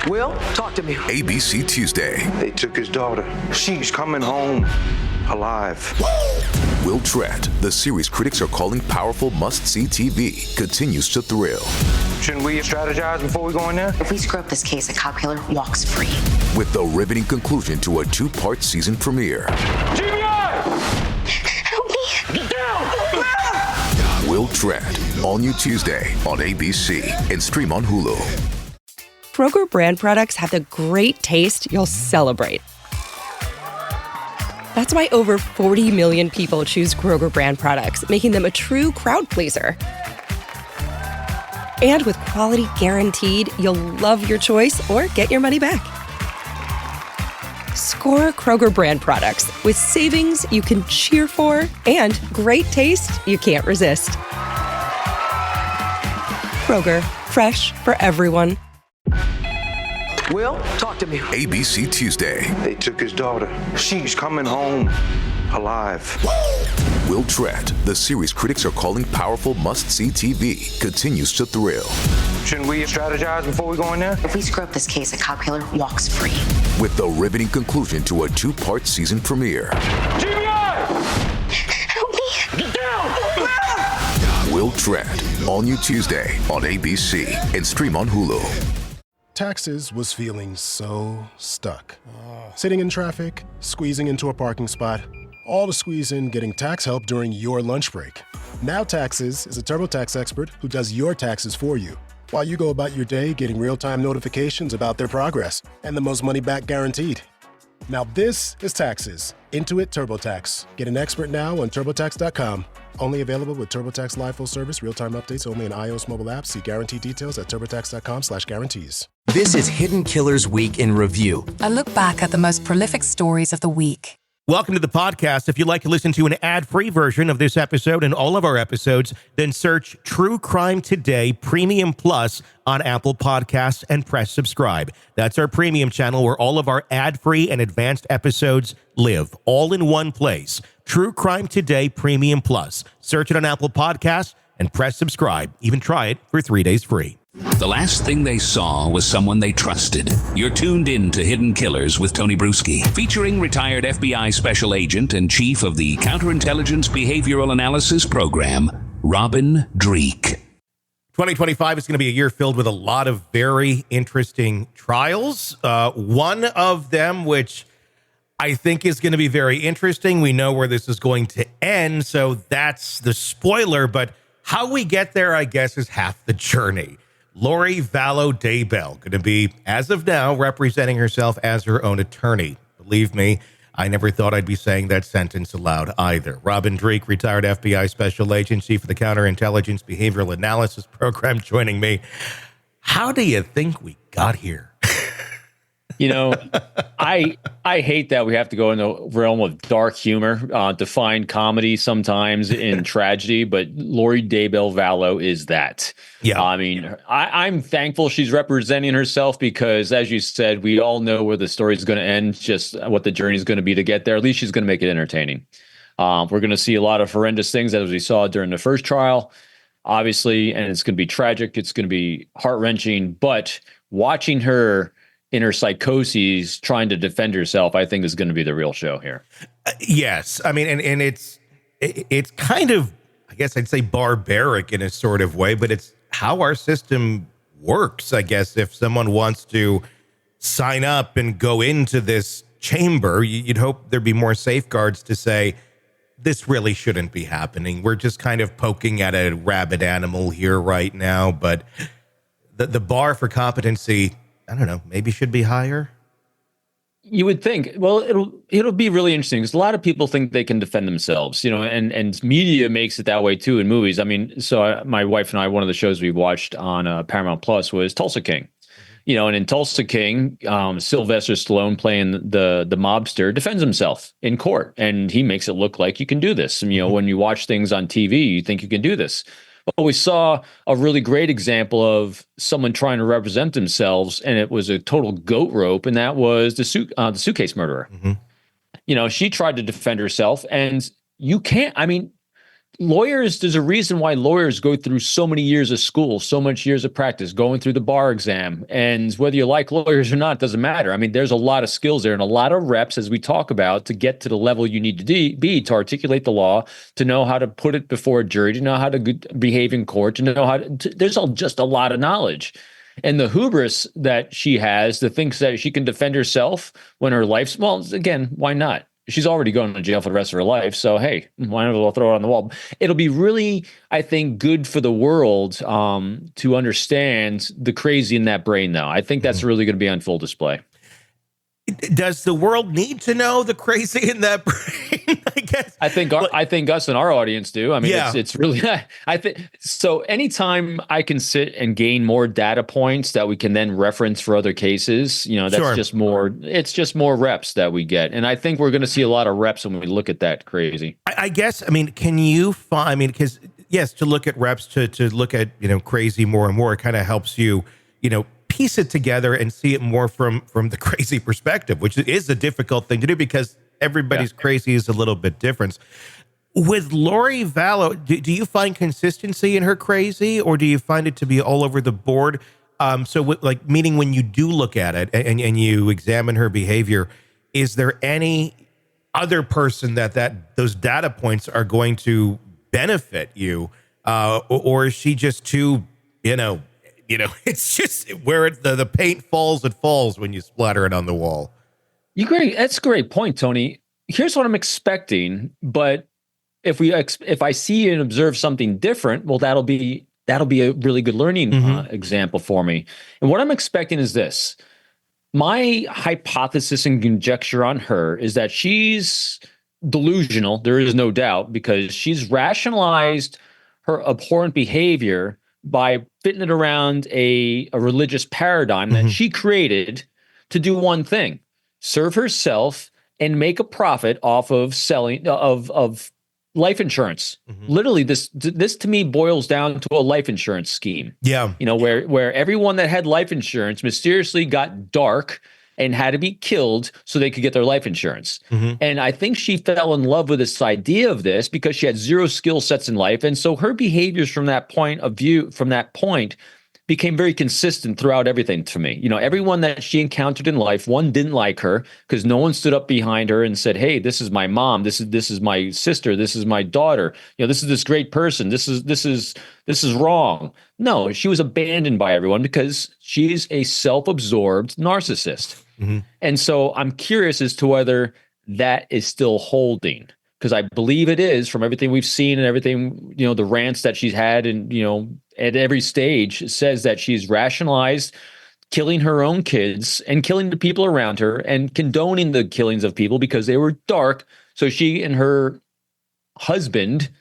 Will, talk to me. ABC Tuesday. They took his daughter. She's coming home alive. Will Trent, the series critics are calling powerful must-see TV, continues to thrill. Shouldn't we strategize before we go in there? If we screw up this case, a cop killer walks free. With the riveting conclusion to a 2-part season premiere. GBI! Help me! Get down! Will Trent, all new Tuesday on ABC and stream on Hulu. Kroger brand products have the great taste you'll celebrate. That's why over 40 million people choose Kroger brand products, making them a true crowd pleaser. And with quality guaranteed, you'll love your choice or get your money back. Score Kroger brand products with savings you can cheer for and great taste you can't resist. Kroger, fresh for everyone. Will, talk to me. ABC Tuesday. They took his daughter. She's coming home alive. Will Trent, the series critics are calling powerful must-see TV, continues to thrill. Shouldn't we strategize before we go in there? If we screw up this case, a cop killer walks free. With the riveting conclusion to a 2-part season premiere. GBI! Help me! Get down! Will Trent, all new Tuesday on ABC and stream on Hulu. Taxes was feeling so stuck. Sitting in traffic, squeezing into a parking spot, all to squeeze in getting tax help during your lunch break. Now Taxes is a TurboTax expert who does your taxes for you, while you go about your day getting real-time notifications about their progress and the most money back guaranteed. Now this is Taxes. Intuit TurboTax. Get an expert now on TurboTax.com. Only available with TurboTax Live Full Service, real-time updates only in iOS mobile apps. See guarantee details at TurboTax.com/guarantees. This is Hidden Killers Week in Review. A look back at the most prolific stories of the week. Welcome to the podcast. If you'd like to listen to an ad-free version of this episode and all of our episodes, then search True Crime Today Premium Plus on Apple Podcasts and press subscribe. That's our premium channel where all of our ad-free and advanced episodes live, all in one place. True Crime Today Premium Plus. Search it on Apple Podcasts and press subscribe. Even try it for 3 days free. The last thing they saw was someone they trusted. You're tuned in to Hidden Killers with Tony Brueski, featuring retired FBI Special Agent and Chief of the Counterintelligence Behavioral Analysis Program, Robin Dreeke. 2025 is going to be a year filled with a lot of very interesting trials. One of them, which I think is going to be very interesting. We know where this is going to end, so that's the spoiler. But how we get there, I guess, is half the journey. Lori Vallow Daybell going to be, as of now, representing herself as her own attorney. Believe me, I never thought I'd be saying that sentence aloud either. Robin Dreeke, retired FBI Special Agent, Chief of the Counterintelligence Behavioral Analysis Program, joining me. How do you think we got here? You know, I hate that we have to go in the realm of dark humor to find comedy sometimes in tragedy, but Lori Daybell Vallow is that. Yeah. I mean, I'm thankful she's representing herself because, as you said, we all know where the story is going to end, just what the journey is going to be to get there. At least she's going to make it entertaining. We're going to see a lot of horrendous things as we saw during the first trial, obviously, and it's going to be tragic. It's going to be heart-wrenching, but watching her in her psychoses trying to defend herself, I think is going to be the real show here. Yes. I mean, and it's kind of, I guess I'd say barbaric in a sort of way, but it's how our system works. I guess if someone wants to sign up and go into this chamber, you'd hope there'd be more safeguards to say, this really shouldn't be happening. We're just kind of poking at a rabid animal here right now. But the bar for competency, I don't know, maybe should be higher. You would think. Well, it'll be really interesting because a lot of people think they can defend themselves, you know, and media makes it that way too in movies. I mean, so my wife and I, one of the shows we watched on Paramount Plus was Tulsa King, you know, and in Tulsa King, Sylvester Stallone playing the mobster defends himself in court, and he makes it look like you can do this. And, you know, when you watch things on TV, you think you can do this. But we saw a really great example of someone trying to represent themselves, and it was a total goat rope, and that was the suitcase murderer. Mm-hmm. You know, she tried to defend herself, and you can't. I mean, lawyers, there's a reason why lawyers go through so many years of school, so much years of practice, going through the bar exam. And whether you like lawyers or not, doesn't matter. I mean, there's a lot of skills there and a lot of reps, as we talk about, to get to the level you need to be to articulate the law, to know how to put it before a jury, to know how to behave in court, to know how to there's just a lot of knowledge. And the hubris that she has, to think that she can defend herself when her life's, well, again, why not? She's already going to jail for the rest of her life. So, hey, why not we'll throw it on the wall? It'll be really, I think, good for the world to understand the crazy in that brain, though. I think that's really going to be on full display. Does the world need to know the crazy in that brain? I guess. I think us and our audience do. I mean, it's really. I think so. Anytime I can sit and gain more data points that we can then reference for other cases, that's just more. It's just more reps that we get, and I think we're going to see a lot of reps when we look at that crazy. I guess. I mean, can you find? I mean, because yes, to look at reps, to look at crazy more and more, it kind of helps you, piece it together and see it more from the crazy perspective, which is a difficult thing to do because everybody's crazy is a little bit different. With Lori Vallow, do you find consistency in her crazy, or do you find it to be all over the board? Meaning when you do look at it and you examine her behavior, is there any other person that those data points are going to benefit you, or is she just too, it's just where the paint falls, it falls when you splatter it on the wall. That's a great point, Tony. Here's what I'm expecting, but if I see and observe something different, well, that'll be a really good learning example for me. And what I'm expecting is this. My hypothesis and conjecture on her is that she's delusional. There is no doubt, because she's rationalized her abhorrent behavior by fitting it around a religious paradigm that she created to do one thing: serve herself and make a profit off of selling of life insurance. Literally, this to me boils down to a life insurance scheme. Yeah. Where everyone that had life insurance mysteriously got dark and had to be killed so they could get their life insurance. And I think she fell in love with this idea of this because she had zero skill sets in life. And so her behaviors from that point became very consistent throughout everything to me. Everyone that she encountered in life, one, didn't like her because no one stood up behind her and said, hey, this is my mom, this is my sister, this is my daughter, this is this great person, this is wrong. No, she was abandoned by everyone because she's a self-absorbed narcissist. And so I'm curious as to whether that is still holding, because I believe it is, from everything we've seen and everything, the rants that she's had, and, at every stage says that she's rationalized killing her own kids and killing the people around her and condoning the killings of people because they were dark. So she and her husband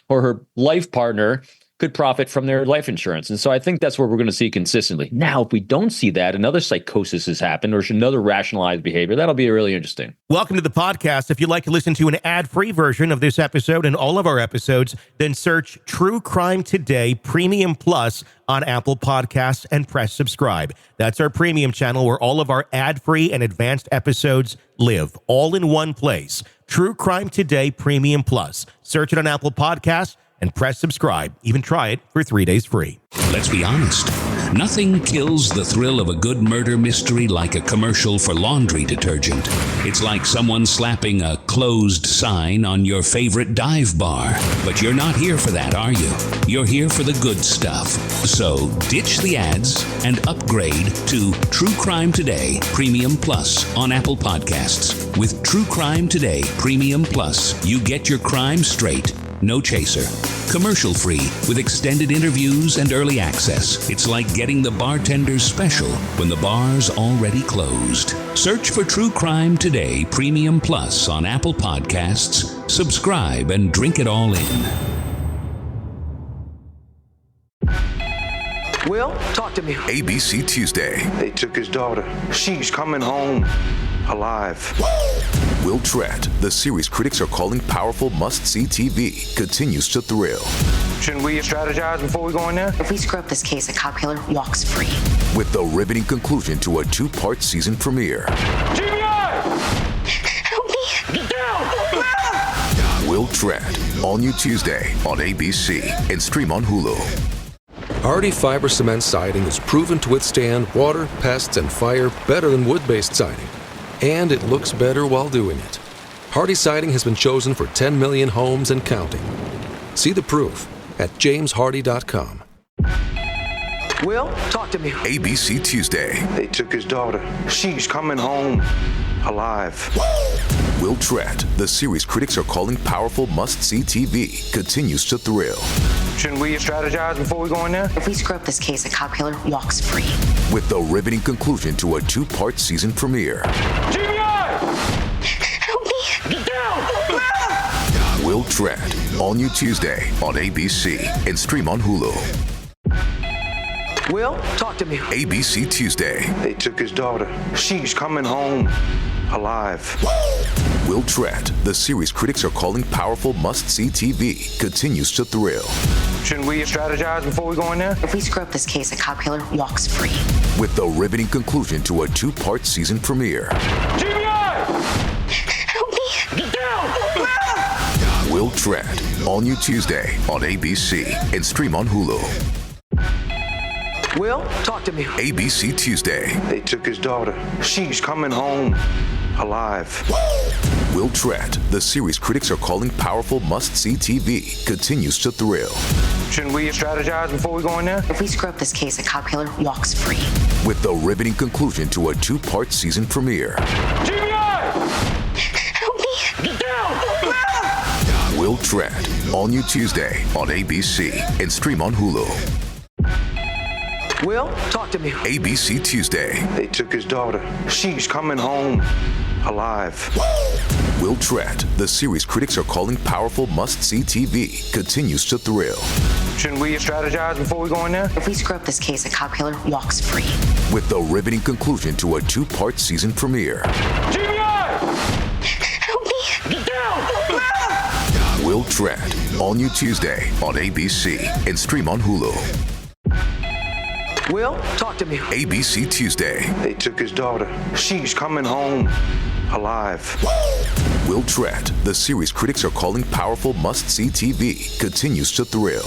or her life partner could profit from their life insurance. And so I think that's what we're going to see consistently. Now, if we don't see that, another psychosis has happened, or another rationalized behavior, that'll be really interesting. Welcome to the podcast. If you'd like to listen to an ad-free version of this episode and all of our episodes, then search True Crime Today Premium Plus on Apple Podcasts and press subscribe. That's our premium channel where all of our ad-free and advanced episodes live, all in one place. True Crime Today Premium Plus. Search it on Apple Podcasts and press subscribe. Even try it for 3 days free. Let's be honest. Nothing kills the thrill of a good murder mystery like a commercial for laundry detergent. It's like someone slapping a closed sign on your favorite dive bar. But you're not here for that, are you? You're here for the good stuff. So ditch the ads and upgrade to True Crime Today Premium Plus on Apple Podcasts. With True Crime Today Premium Plus, you get your crime straight. No chaser. Commercial free with extended interviews and early access. It's like getting the bartender's special when the bar's already closed. Search for True Crime Today Premium Plus on Apple Podcasts. Subscribe and drink it all in. Will, talk to me. ABC Tuesday. They took his daughter. She's coming home alive. Will Tratt, the series critics are calling powerful must-see TV, continues to thrill. Shouldn't we strategize before we go in there? If we screw up this case, a cop killer walks free. With the riveting conclusion to a 2-part season premiere. GBI! Help me. Get down! Will Tread, all new Tuesday on ABC and stream on Hulu. Hardy fiber cement siding is proven to withstand water, pests, and fire better than wood-based siding. And it looks better while doing it. Hardy siding has been chosen for 10 million homes and counting. See the proof at jameshardy.com. Will, talk to me. ABC Tuesday. They took his daughter. She's coming home alive. Will Tread, the series critics are calling powerful must-see TV, continues to thrill. Shouldn't we strategize before we go in there? If we screw up this case, a cop killer walks free. With the riveting conclusion to a 2-part season premiere. Help me! Get down! Will Tread, all new Tuesday on ABC and stream on Hulu. Will, talk to me. ABC Tuesday. They took his daughter. She's coming home alive. Will Tread, the series critics are calling powerful must-see TV, continues to thrill. Shouldn't we strategize before we go in there? If we screw up this case, a cop killer walks free. With the riveting conclusion to a 2-part season premiere. Help me! Get down! Will Tread, all new Tuesday on ABC and stream on Hulu. Will, talk to me. ABC Tuesday. They took his daughter. She's coming home alive. Will Tread, the series critics are calling powerful must-see TV, continues to thrill. Shouldn't we strategize before we go in there? If we screw up this case, a cop killer walks free. With the riveting conclusion to a 2-part season premiere. Help me! Get down! Will Tread, all new Tuesday on ABC and stream on Hulu. Will, talk to me. ABC Tuesday. They took his daughter. She's coming home alive. Will Tread, the series critics are calling powerful must-see TV, continues to thrill. Shouldn't we strategize before we go in there? If we screw up this case, a cop killer walks free. With the riveting conclusion to a 2-part season premiere. Help me! Get down! Will Tread, all new Tuesday on ABC and stream on Hulu. Will, talk to me. ABC Tuesday. They took his daughter. She's coming home alive. Will Tread, the series critics are calling powerful must-see TV, continues to thrill.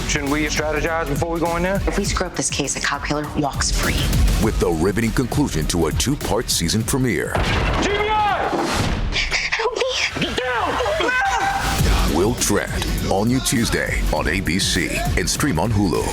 Shouldn't we strategize before we go in there? If we screw up this case, a cop killer walks free. With the riveting conclusion to a 2-part season premiere. Help me! Get down! Will Tread, all new Tuesday on ABC and stream on Hulu.